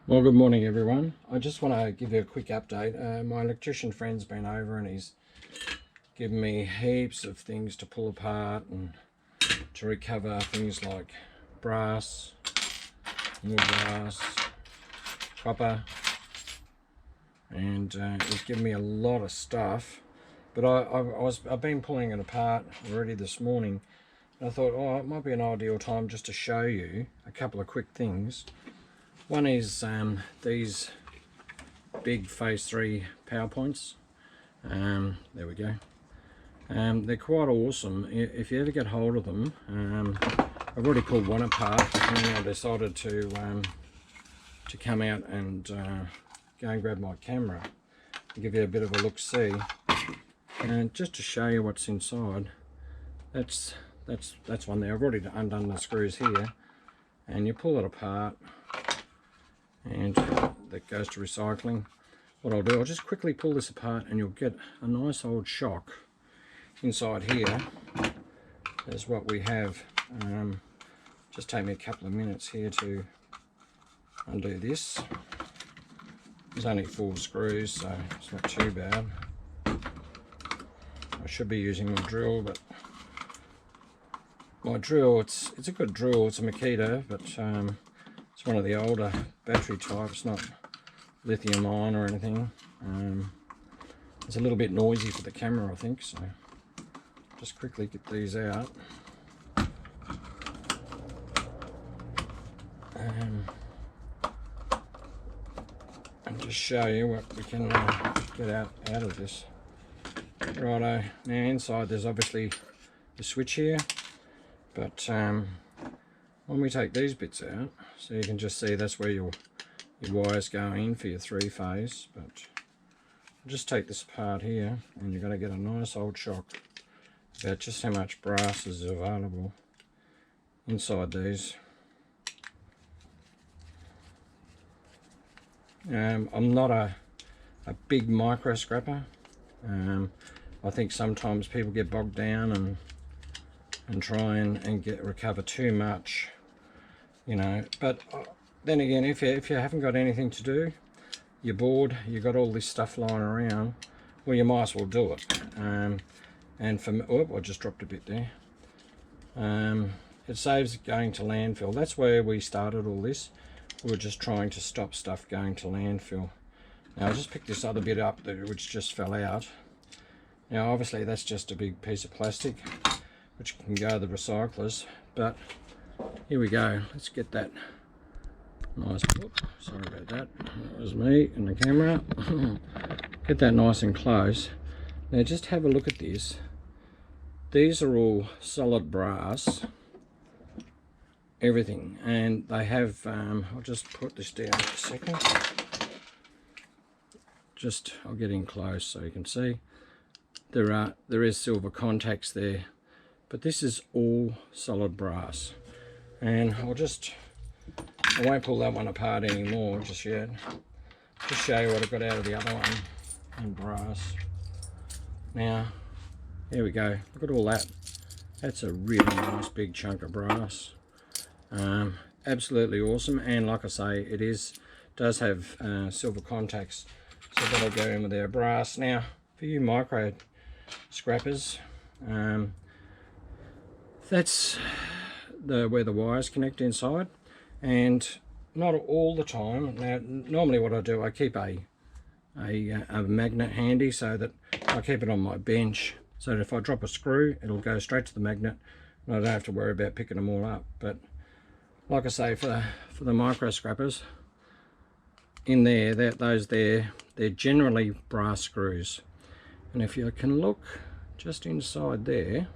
Well, good morning everyone. I just want to give you a quick update. My electrician friend's been over and he's given me heaps of things to pull apart and to recover things like brass, more brass, copper, and he's given me a lot of stuff. But I've been pulling it apart already this morning, and I thought, oh, it might be an ideal time just to show you a couple of quick things. One is these big phase 3 PowerPoints. There we go. They're quite awesome if you ever get hold of them. I've already pulled one apart, and then I decided to come out and go and grab my camera and give you a bit of a look-see, and just to show you what's inside. That's one there. I've already undone the screws here, and you pull it apart and that goes to recycling. What I'll do, I'll just quickly pull this apart and you'll get a nice old shock. Inside here is what we have. Just take me a couple of minutes here to undo this. There's only 4 screws, so it's not too bad. I should be using my drill, but my drill, it's a good drill. It's a Makita, but it's one of the older battery types, not lithium ion or anything. It's a little bit noisy for the camera, I think, so just quickly get these out. And just show you what we can get out of this. Righto, now inside there's obviously the switch here, but when we take these bits out, so you can just see that's where your wires go in for your 3-phase, but I'll just take this apart here and you're going to get a nice old shock about just how much brass is available inside these. I'm not a big micro scrapper. I think sometimes people get bogged down and try and recover too much, you know. But then again, if you haven't got anything to do, you're bored, you've got all this stuff lying around, well, you might as well do it. And for me, oh, I just dropped a bit there. It saves going to landfill. That's where we started all this. We were just trying to stop stuff going to landfill. Now I'll just pick this other bit up which just fell out. Now obviously that's just a big piece of plastic which can go to the recyclers, but here we go. Let's get that nice, sorry about that, that was me and the camera. Get that nice and close. Now just have a look at this. These are all solid brass, everything, and they have I'll just put this down for a second. I'll get in close so you can see there is silver contacts there, but this is all solid brass. And I won't pull that one apart anymore just yet. Just show you what I got out of the other one in brass. Now here we go, look at all that. That's a really nice big chunk of brass. Absolutely awesome, and like I say, it does have silver contacts, so that'll go in with our brass. Now for you micro scrappers, that's where the wires connect inside, and not all the time. Now normally what I do, I keep a magnet handy so that I keep it on my bench, so that if I drop a screw it'll go straight to the magnet and I don't have to worry about picking them all up. But like I say, for the micro scrappers in there, they're generally brass screws. And if you can look just inside there,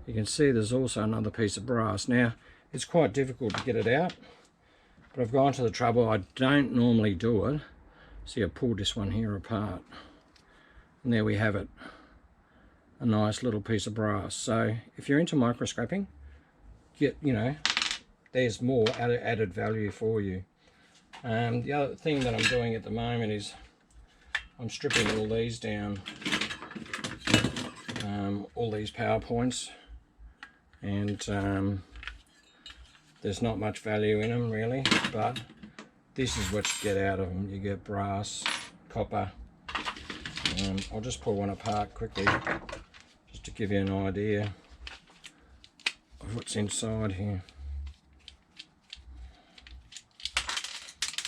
you can see there's also another piece of brass. Now it's quite difficult to get it out, but I've gone to the trouble. I don't normally do it. See, I pulled this one here apart, and there we have it, a nice little piece of brass. So if you're into micro scrapping, there's more added value for you. The other thing that I'm doing at the moment is I'm stripping all these down, all these PowerPoints, and there's not much value in them really, but this is what you get out of them. You get brass, copper. I'll just pull one apart quickly just to give you an idea of what's inside here.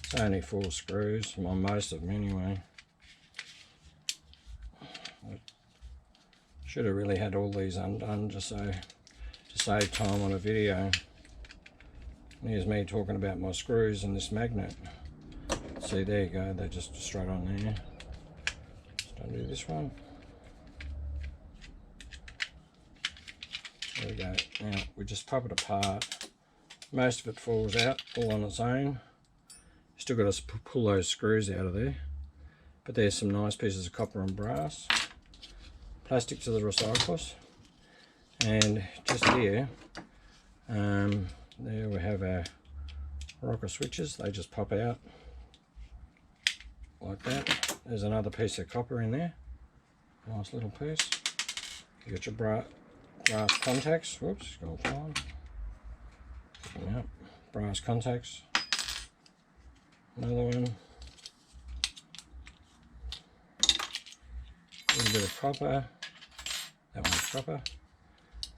It's only 4 screws, well, most of them anyway. I should have really had all these undone just so to save time on a video. Here's me talking about my screws and this magnet. See, there you go, they're just straight on there. Just undo this one. There we go. Now we just pop it apart. Most of it falls out all on its own. Still got to pull those screws out of there. But there's some nice pieces of copper and brass. Plastic to the recyclers. And just here, there we have our rocker switches. They just pop out like that. There's another piece of copper in there. Nice little piece. You got your brass contacts. Whoops, gone flying. Yep. Brass contacts. Another one. A little bit of copper. That one's copper.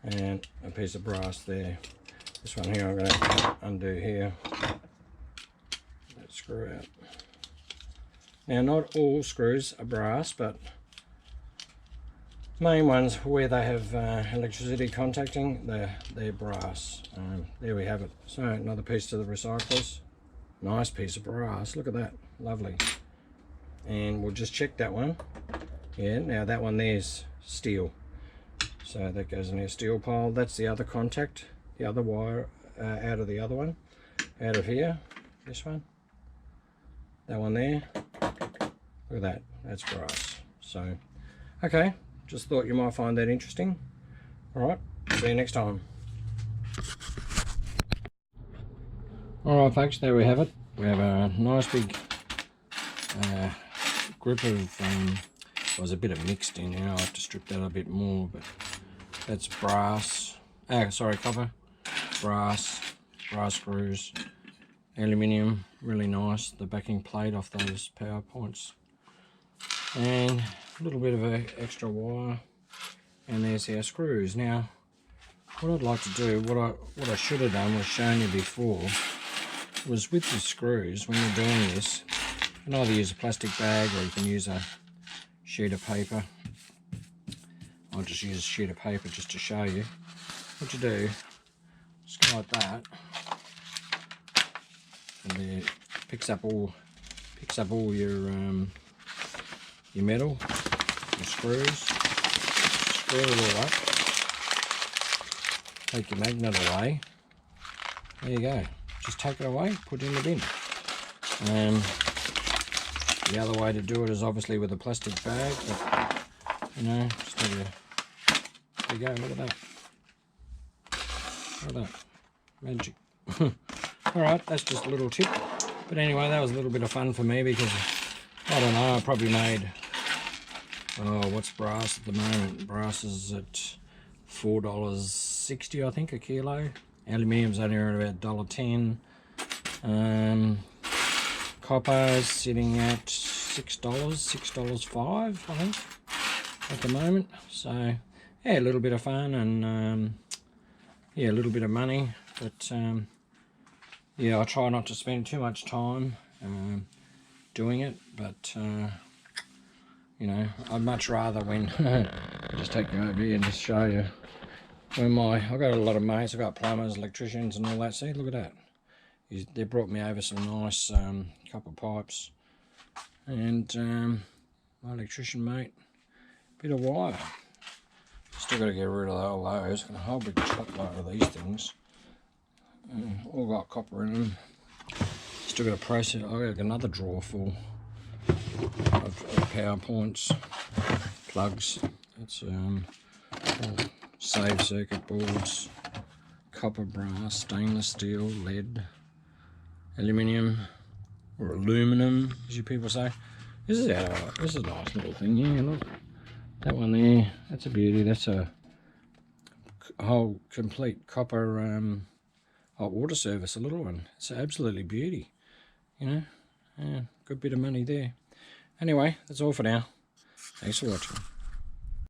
And a piece of brass there. This one here I'm going to undo here. That screw out. Now not all screws are brass, but main ones where they have electricity contacting, they're brass. There we have it. So another piece to the recyclers. Nice piece of brass. Look at that. Lovely. And we'll just check that one. Yeah, now that one there's steel. So that goes in our steel pile. That's the other contact, the other wire out of the other one. Out of here, this one. That one there. Look at that. That's brass. So, okay. Just thought you might find that interesting. Alright, see you next time. Alright folks, there we have it. We have a nice big group of, there's a bit of mixed in here. I'll have to strip that a bit more, but that's brass, copper, brass screws, aluminium, really nice, the backing plate off those power points, and a little bit of extra wire, and there's our screws. Now what I'd like to do, what I should have done was shown you before, was with the screws, when you're doing this, you can either use a plastic bag or you can use a sheet of paper. I'll just use a sheet of paper just to show you. What you do, just go like that, and it picks up all your metal, your screws. Screw it all up. Take your magnet away. There you go. Just take it away, put it in the bin. The other way to do it is obviously with a plastic bag, but you know, just have there you go, look at that. Look at that. Magic. Alright, that's just a little tip. But anyway, that was a little bit of fun for me because, I don't know, I probably made, what's brass at the moment? Brass is at $4.60 I think a kilo. Aluminium's only around about $1.10. Copper sitting at $6.05 I think at the moment. So yeah, a little bit of fun and yeah, a little bit of money, but yeah, I try not to spend too much time doing it, but you know, I'd much rather when I'll just take you over here and just show you when I've got a lot of mates, I've got plumbers, electricians and all that. See, look at that. They brought me over some nice copper pipes, and my electrician mate, bit of wire. Still got to get rid of all those. Got a whole big truckload of these things. All got copper in them. Still got to process. I've got another drawer full of power points, plugs. That's save circuit boards, copper, brass, stainless steel, lead, aluminium, or aluminum, as you people say. This is a nice little thing here. Look, that one there. That's a beauty. That's a whole complete copper hot water service. A little one. It's absolutely beauty. you know, yeah, good bit of money there. Anyway, that's all for now. Thanks for watching.